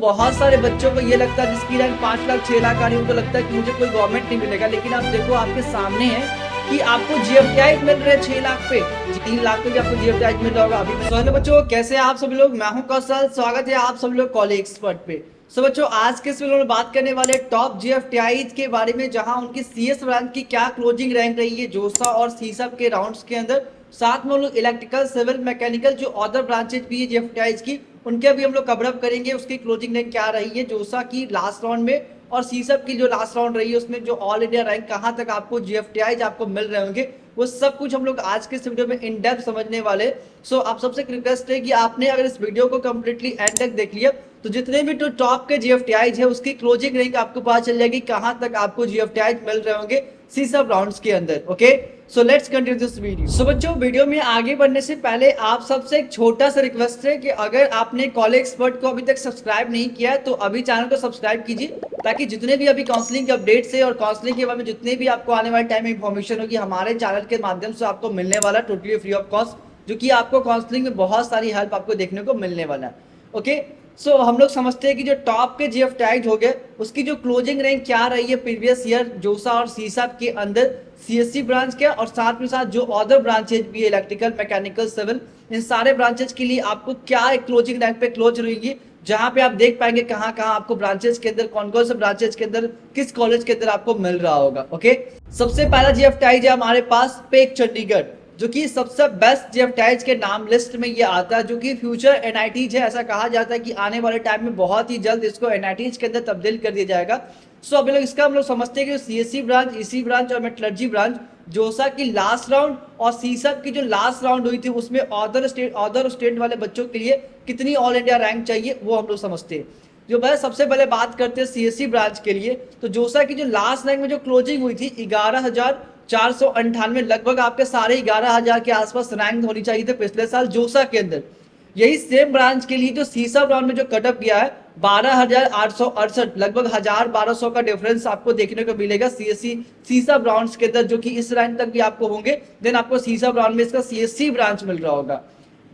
बहुत सारे बच्चों को ये लगता है जिसकी रैंक 5 लाख 6 लाख आ रही है, उनको लगता है कि मुझे कोई गवर्नमेंट नहीं मिलेगा। लेकिन आप देखो आपके सामने है कि आपको जीएफटीआई मिल रहे हैं 6 लाख पे, 3 लाख पे भी आपको जीएफटीआई मिल रहा होगा अभी। हेलो बच्चों, कैसे हैं आप सभी लोग? मैं हूं कौशल, स्वागत है आप सभी लोग कॉलेज एक्सपर्ट पे। सो बच्चों, आज के इस वीडियो में बात करने वाले टॉप जीएफटीआई के बारे में, जहां उनकी सीएस ब्रांच की क्या क्लोजिंग रैंक रही है जोसा और सीसब के राउंड्स के अंदर। साथ में हम लोग इलेक्ट्रिकल, सिविल, मैकेनिकल जो अदर ब्रांचेज भी है जीएफटीआई की, उनके भी हम लोग कवर अप करेंगे। उसकी क्लोजिंग रैंक क्या रही है जोसा की लास्ट राउंड में, और सीसब की जो लास्ट राउंड रही है उसमें जो ऑल इंडिया रैंक कहां तक आपको जीएफटीआई आपको मिल रहे होंगे, वो सब कुछ हम लोग आज के इस वीडियो में इन डेप्थ समझने वाले। सो आप सबसे रिक्वेस्ट है कि आपने अगर इस वीडियो को कंप्लीटली एंड तक देख लिया तो जितने भी तो टॉप के जीएफटीआई है उसकी क्लोजिंग रैंक आपको पता चल जाएगी कहां तक आपको जीएफटीआई मिल रहे होंगे सीसब राउंड्स के अंदर। Okay, so let's continue this video. So बच्चों, वीडियो में आगे बढ़ने से पहले आप सबसे एक छोटा सा रिक्वेस्ट है कि अगर आपने कॉलेज एक्सपर्ट को अभी तक सब्सक्राइब नहीं किया है तो अभी चैनल को सब्सक्राइब कीजिए, ताकि जितने भी अभी काउंसलिंग के अपडेट्स है और काउंसलिंग के बारे में जितने भी आपको आने वाले टाइम में इन्फॉर्मेशन होगी हमारे चैनल के माध्यम से आपको मिलने वाला टोटली फ्री ऑफ कॉस्ट, जो कि आपको काउंसलिंग में बहुत सारी हेल्प आपको देखने को मिलने वाला है। ओके, सो हम लोग समझते हैं कि जो टॉप के जीएफटीआई हो गए उसकी जो क्लोजिंग रैंक क्या रही है प्रीवियस ईयर जोसा और सीसब के अंदर सीएससी ब्रांच के, और साथ में साथ जो अदर ब्रांचेज भी इलेक्ट्रिकल, मैकेनिकल, सिविल, इन सारे ब्रांचेज के लिए आपको क्या एक क्लोजिंग रैंक पे क्लोज रहेगी, जहां पे आप देख पाएंगे कहां कहां आपको ब्रांचेज के अंदर, कौन कौन से ब्रांचेज के अंदर, किस कॉलेज के अंदर आपको मिल रहा होगा। ओके, सबसे पहला जीएफटीआई है हमारे पास पेक चंडीगढ़, जो कि सबसे बेस्ट जीएफटीआई के नाम लिस्ट में ये आता है, जो कि फ्यूचर एनआईटीज है। ऐसा कहा जाता है कि आने वाले टाइम में बहुत ही जल्द इसको एनआईटीज के अंदर तब्दील कर दिया जाएगा। सो अभी लोग इसका हम लोग समझते हैं कि सीएससी ब्रांच, ईसी ब्रांच और मेटलर्जी ब्रांच जोसा की लास्ट राउंड और सीसब की जो लास्ट राउंड हुई थी उसमें अदर स्टेट वाले बच्चों के लिए कितनी ऑल इंडिया रैंक चाहिए वो हम लोग समझते हैं। जो मैं सबसे पहले बात करते हैं सीएससी ब्रांच के लिए, तो जोसा की जो लास्ट रैंक में जो क्लोजिंग हुई थी 11,498, लगभग आपके सारे 11,000 के आसपास रैंक होनी चाहिए थे पिछले साल जोसा के अंदर। यही सेम ब्रांच के लिए जो सीसब राउंड में जो कटअप गया है 12,868, लगभग 1,000-1,200 का डिफरेंस आपको देखने को मिलेगा सीएससी सीसब राउंड्स के अंदर, जो कि इस रैंक तक भी आपको होंगे। देन आपको सीसब राउंड में इसका सीएससी ब्रांच मिल रहा होगा।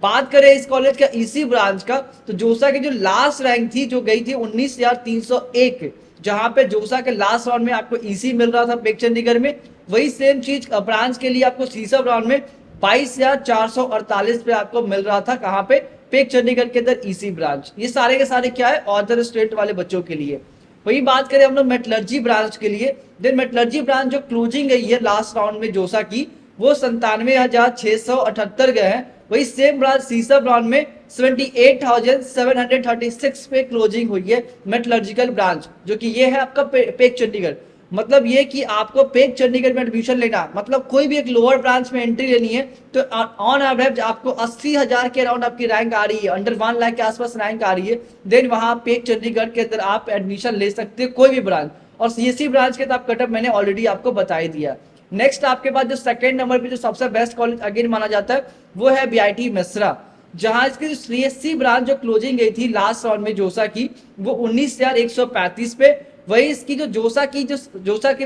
बात करें इस कॉलेज का ईसी ब्रांच का, तो जोसा की जो लास्ट रैंक थी जो गई थी 19,301, जहां पे जोसा के लास्ट राउंड में आपको ईसी मिल रहा था पेक चंडीगढ़ में, वही सेम चीज ब्रांच के लिए आपको सीसब राउंड में 22,448 पे आपको मिल रहा था। कहां पे? पेक चंडीगढ़ के अंदर ईसी ब्रांच। ये सारे के सारे क्या है? अदर स्टेट वाले बच्चों के लिए। वही बात करें हम लोग मेटलर्जी ब्रांच के लिए, देन मेटलर्जी ब्रांच जो क्लोजिंग गई है लास्ट राउंड में जोसा की, वो 97,678 गए हैं। वही सेम ब्रांच सीसब राउंड में 78,736 पे क्लोजिंग हुई है मेटलर्जिकल ब्रांच, जो कि ये है आपका पेक चंडीगढ़। मतलब ये कि आपको पेक चंडीगढ़ में एडमिशन लेना, मतलब कोई भी एक लोअर ब्रांच में एंट्री लेनी है तो ऑन एवरेज आपको 80,000 के अराउंड आपकी रैंक आ रही है, अंडर 1 लाख के आसपास रैंक आ रही है। देन वहां पेक चंडीगढ़ के अंदर आप एडमिशन ले सकते हैं कोई भी ब्रांच, और सीएससी ब्रांच के तो आप कटअप मैंने ऑलरेडी आपको बता ही दिया। नेक्स्ट आपके पास जो सेकंड नंबर पे जो सबसे बेस्ट कॉलेज अगेन माना जाता है वो है बीआईटी मेसरा, जहां इसकी जो सीएससी ब्रांच जो क्लोजिंग गई थी लास्ट राउंड में जोसा की, वो 19,135 पे। वही इसकी जो जोसा के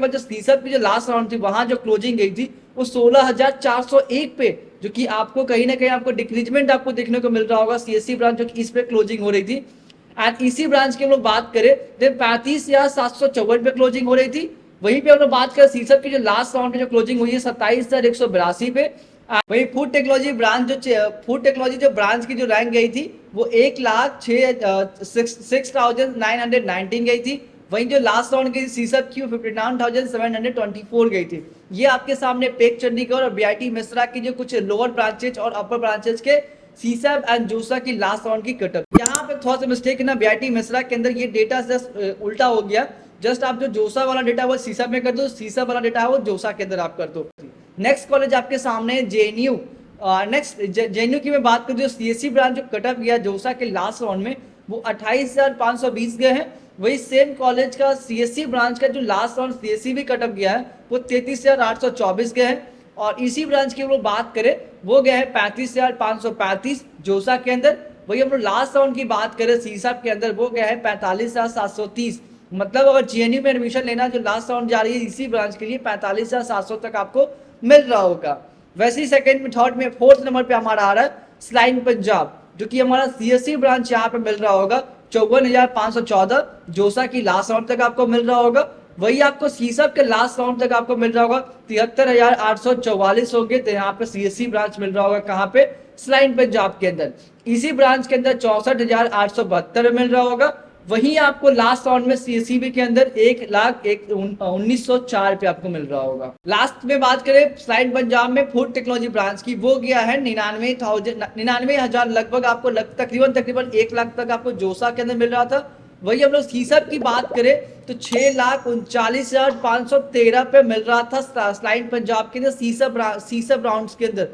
बाद जो सीसब की जो लास्ट राउंड थी वहां जो क्लोजिंग गई थी वो 16,401 पे, जो कि आपको कहीं ना कहीं आपको डिक्रीजमेंट आपको देखने को मिल रहा होगा सीएससी ब्रांच जो कि इस पे क्लोजिंग हो रही थी। एंड इसी ब्रांच की हम लोग बात करें तो 35,754 पे क्लोजिंग हो रही थी। वहीं पे हम लोग बात करें सीसब की जो लास्ट राउंड में जो क्लोजिंग हुई है 27,182 पे। वही फूड टेक्नोलॉजी जो ब्रांच की जो रैंक गई थी वो 1,06,919 गई थी। वहीं जो लास्ट राउंड की सीसब की 59,724 गई थी। ये आपके सामने पेक चंडीगढ़ और बीआईटी मेसरा की जो कुछ लोअर ब्रांचेज और अपर ब्रांचेज के सीसब एंड जोसा की लास्ट राउंड की कटअप। यहाँ पे थोड़ा सा मिस्टेक है ना, बीआईटी मेसरा के अंदर ये डेटा जस्ट उल्टा हो गया। जस्ट आप जो जोसा वाला डेटा वो सीसब में कर दो, सीसब वाला डेटा वो जोसा के अंदर आप कर दो। नेक्स्ट कॉलेज आपके सामने जेएनयू। नेक्स्ट जेएनयू की मैं बात करूँ, जो सीएससी ब्रांच जो कटअप गया जोसा के लास्ट राउंड में वो 28,520 गए हैं। वही सेम कॉलेज का सीएससी ब्रांच का जो लास्ट राउंड सीएससी भी कटअप गया है वो 33,824 गए हैं। और इसी ब्रांच की हम लोग बात करें वो गए हैं 35,535 जोसा के अंदर। वही हम लोग लास्ट राउंड की बात करें सीसब के अंदर वो गया है 45,730। मतलब अगर जेएनयू में एडमिशन लेना जो लास्ट राउंड जा रही है इसी ब्रांच के लिए 45,700 तक आपको मिल रहा होगा। वैसे ही सेकंड में, थर्ड में, फोर्थ नंबर पे हमारा आ रहा है स्लाइन पंजाब, जो कि हमारा सीएससी ब्रांच यहाँ पे मिल रहा होगा 54,514 जोसा की लास्ट राउंड तक आपको मिल रहा होगा। वही आपको सीसब के लास्ट राउंड तक आपको मिल रहा होगा 73,844 होंगे। तो यहाँ पे सीएससी ब्रांच मिल रहा होगा कहाँ पे, स्लाइन पंजाब के अंदर। इसी ब्रांच के अंदर 64,872 मिल रहा होगा। वहीं आपको लास्ट राउंड में सीएससीबी के अंदर 1,19,04 पे आपको मिल रहा होगा। लास्ट में बात करें स्लाइन पंजाब में फूड टेक्नोलॉजी ब्रांच की, वो गया है 99,000 लगभग आपको तकरीबन 1 लाख तक आपको जोसा के अंदर मिल रहा था। वही हम लोग सीसब की बात करें तो 6,39,513 पे मिल रहा था स्लाइन पंजाब के अंदर सीसब राउंड्स के अंदर।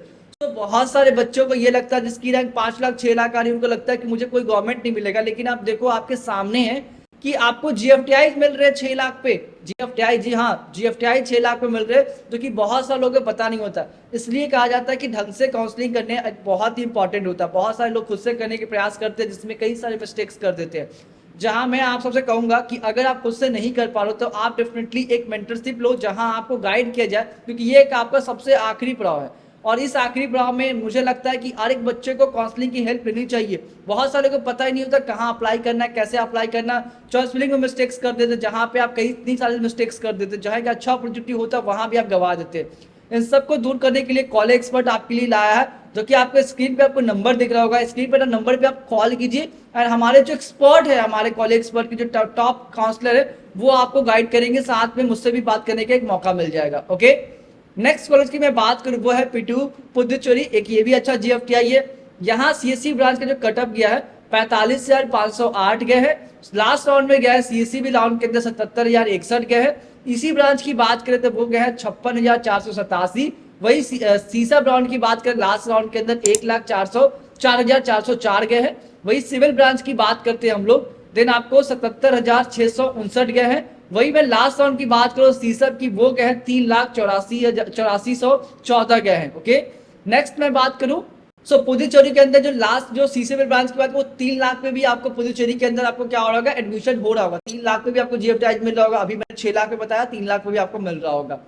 तो बहुत सारे बच्चों को ये लगता है जिसकी रैंक 5 लाख 6 लाख आ रही है, उनको लगता है कि मुझे कोई गवर्नमेंट नहीं मिलेगा। लेकिन आप देखो आपके सामने है कि आपको जीएफटीआई मिल रहे हैं 6 लाख पे। जीएफटीआई, जी हाँ, जीएफटीआई 6 लाख पे मिल रहे हैं, जो कि बहुत सारे लोगों को पता नहीं होता। इसलिए कहा जाता है कि ढंग से काउंसलिंग करने बहुत ही इंपॉर्टेंट होता है। बहुत सारे लोग खुद से करने के प्रयास करते हैं, जिसमें कई सारे मिस्टेक्स कर देते हैं। जहां मैं आप सबसे कहूंगा कि अगर आप खुद से नहीं कर पा रहे हो तो आप डेफिनेटली एक मेंटरशिप लो, जहां आपको गाइड किया जाए, क्योंकि ये एक आपका सबसे आखिरी पड़ाव है। और इस आखिरी पड़ाव में मुझे लगता है कि हर एक बच्चे को काउंसलिंग की हेल्प लेनी चाहिए। बहुत सारे को पता ही नहीं होता कहाँ अप्लाई करना है, कैसे अप्लाई करना। चॉइस फिलिंग में मिस्टेक्स कर देते, जहाँ पे आप कई इतनी सारी मिस्टेक्स कर देते, जहाँ एक अच्छा अपॉर्चुनिटी होता है वहाँ भी आप गवा देते। इन सबको दूर करने के लिए कॉलेज एक्सपर्ट आपके लिए लाया है, जो कि आपको स्क्रीन पे आपको नंबर दिख रहा होगा। स्क्रीन पे नंबर पे आप कॉल कीजिए और हमारे जो एक्सपर्ट है, हमारे कॉलेज एक्सपर्ट के जो टॉप काउंसलर है, वो आपको गाइड करेंगे। साथ में मुझसे भी बात करने का एक मौका मिल जाएगा। ओके, नेक्स्ट कॉलेज की मैं बात करूँ वो है पिटू पुदुचेरी। एक ये भी अच्छा जीएफटीआई है। यहाँ सीएससी ब्रांच का जो कटअप गया है 45,508 गए हैं। लास्ट राउंड में गया है सीएससी भी राउंड के अंदर 77,061 गए हैं। इसी ब्रांच की बात करें तो वो गया है 56,487। वही सीसब राउंड की बात करें लास्ट राउंड के अंदर 1,04,404 गए हैं। वही सिविल ब्रांच की बात करते हैं हम लोग, देन आपको 77,659 गए हैं। वही मैं लास्ट राउंड की बात करूँ सीसब की, वो गए हैं 3,84,414 गए हैं। ओके, नेक्स्ट मैं बात करूँ पुदुचेरी के अंदर जो लास्ट जो सीसीबी ब्रांच की बात, वो 3 लाख पे भी आपको पुदुचेरी के अंदर आपको क्या हो रहा होगा, एडमिशन हो रहा होगा। 3 लाख पे भी आपको जीएफटीआई मिल रहा होगा। अभी मैंने 6 लाख पे बताया, 3 लाख पे भी आपको मिल रहा होगा।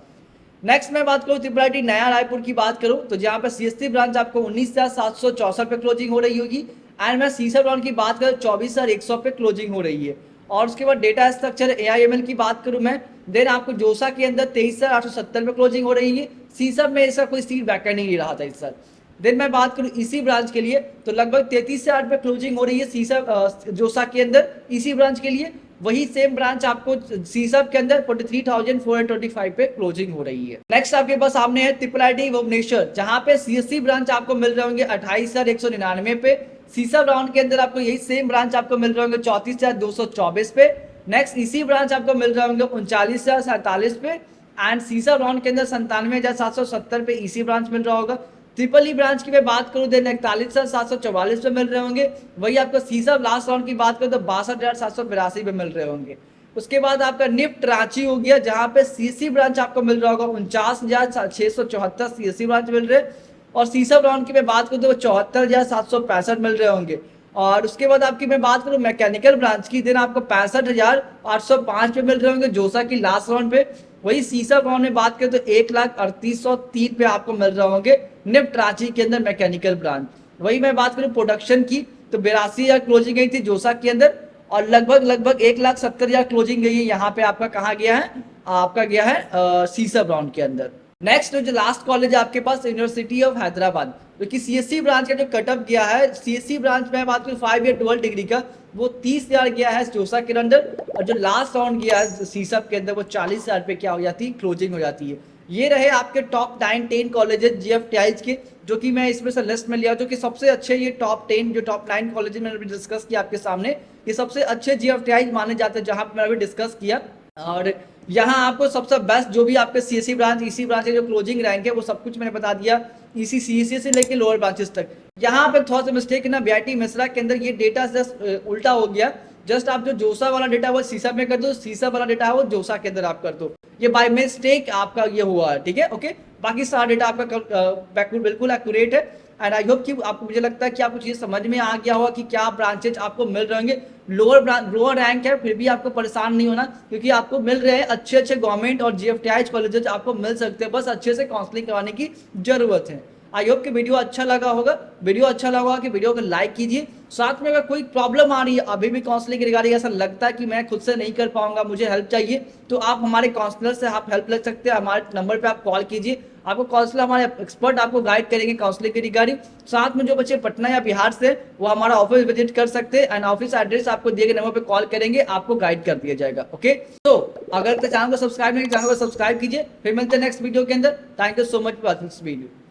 नेक्स्ट मैं बात करूँ त्रिपुरा आई नया रायपुर की बात करूँ तो जहाँ पे सीएससी ब्रांच आपको 19,764 पे क्लोजिंग हो रही होगी। एंड मैं सीसब ब्रांच की बात करूँ 24,100 पे क्लोजिंग हो रही है। और उसके बाद डेटा स्ट्रक्चर AIML की बात करूँ मैं, देन आपको जोसा के अंदर 23,870 पे क्लोजिंग हो रही है। सीसब में ऐसा कोई सीट वैकेंट नहीं रहा था इस साल। देन मैं बात करूँ इसी ब्रांच के लिए तो लगभग 33,000 पे क्लोजिंग हो रही है सीसब जोसा के अंदर इसी ब्रांच के लिए। वही सेम ब्रांच आपको सीसब के अंदर 43,425 पे क्लोजिंग हो रही है। नेक्स्ट आपके पास सामने है ट्रिपल आईटी भुवनेश्वर, जहां पे सीएससी ब्रांच आपको मिल रहे होंगे 28,199 पे। सीसब राउंड के अंदर आपको यही सेम ब्रांच आपको मिल रहे होंगे 34,224 पे। नेक्स्ट इसी ब्रांच आपको मिल रहे होंगे 39,047 पे। एंड सीसब राउंड के अंदर 97,770 पे इसी ब्रांच मिल रहा होगा। ट्रिपल ई ब्रांच की मैं बात करूँ देन 41,744 पे मिल रहे होंगे। वही आपको सीसब लास्ट राउंड की बात करूँ तो 62,782 पे मिल रहे होंगे। उसके बाद आपका निफ्ट रांची हो गया, जहाँ पे सीसी ब्रांच आपको मिल रहा होगा 49,674 सीएससी ब्रांच मिल रहे हैं। और सीसब राउंड की मैं बात करूँ तो 74,765 मिल रहे होंगे। और उसके बाद आपकी मैं बात करूँ मैकेनिकल ब्रांच की, दिन आपको 65,805 पे मिल रहे होंगे जोसा की लास्ट राउंड पे। वही सीसब राउंड में बात करें तो 1,38,303 पे आपको मिल रहे होंगे निफ्ट रांची के अंदर मैकेनिकल ब्रांच। वही मैं बात करूँ प्रोडक्शन की तो 82,000 क्लोजिंग गई थी जोसा के अंदर और लगभग 1,70,000 क्लोजिंग गई है यहाँ पे आपका कहाँ गया है, आपका गया है सीसब राउंड के अंदर। नेक्स्ट जो लास्ट कॉलेज है आपके पास यूनिवर्सिटी ऑफ हैदराबाद, क्योंकि सीएससी ब्रांच का जो कटअप गया है, सीएससी ब्रांच में बात करूँ 5 ईयर 12 डिग्री का वो 30,000 गया है जोसा के अंदर। और जो लास्ट राउंड गया है सीसब के अंदर वो 40,000 पे क्या हो जाती है, क्लोजिंग हो जाती है। ये रहे आपके टॉप 9-10 कॉलेजेस जीएफटीआईज के, जो कि मैं इसमें से लिस्ट में लिया, जो कि सबसे अच्छे ये टॉप 10 जो टॉप 9 कॉलेजेस मैंने अभी डिस्कस किया आपके सामने, ये सबसे अच्छे जीएफटीआईज माने जाते हैं जहाँ पर मैंने अभी डिस्कस किया। और यहाँ आपको सबसे बेस्ट जो भी आपके सीएससी ब्रांच इसी ब्रांच के जो क्लोजिंग रैंक है वो सब कुछ मैंने बता दिया, इसी सीएससी से लेके लोअर ब्रांचेस तक। यहाँ पे थोड़ा सा मिस्टेक है ना, बीआईटी मिश्रा के अंदर ये डेटा जस्ट उल्टा हो गया। जस्ट आप जो जोसा वाला डेटा वो सीसब में कर दो, सीसब वाला डेटा है वो जोसा के अंदर आप कर दो। ये बाय मिस्टेक आपका ये हुआ है, ठीक है। ओके, बाकी सारा डेटा आपका बिल्कुल एक्यूरेट है। एंड आई होप कि आपको, मुझे लगता है कि आपको चीज़ समझ में आ गया होगा कि क्या ब्रांचेज आपको मिल रहे होंगे। लोअर रैंक है फिर भी आपको परेशान नहीं होना, क्योंकि आपको मिल रहे हैं अच्छे गवर्नमेंट और जीएफटीआई कॉलेजेस आपको मिल सकते हैं, बस अच्छे से काउंसलिंग करवाने की जरूरत है। आई होप कि वीडियो अच्छा लगा होगा कि वीडियो को लाइक कीजिए। साथ में अगर कोई प्रॉब्लम आ रही है अभी भी काउंसलिंग के रिगार्डिंग, ऐसा लगता है कि मैं खुद से नहीं कर पाऊंगा, मुझे हेल्प चाहिए, तो आप हमारे काउंसलर से आप हेल्प ले सकते हैं। हमारे नंबर पे आप कॉल कीजिए, आपको काउंसलर, हमारे एक्सपर्ट आपको गाइड करेंगे काउंसलिंग के रिगार्डिंग। साथ में जो बच्चे पटना या बिहार से, वो हमारा ऑफिस विजिट कर सकते हैं एंड ऑफिस एड्रेस आपको दिए गए नंबर पे कॉल करेंगे, आपको गाइड कर दिया जाएगा। ओके, तो अगर चैनल को सब्सक्राइब नहीं, चैनल को सब्सक्राइब कीजिए। फिर मिलते हैं नेक्स्ट वीडियो के अंदर। Thank you so much for this video.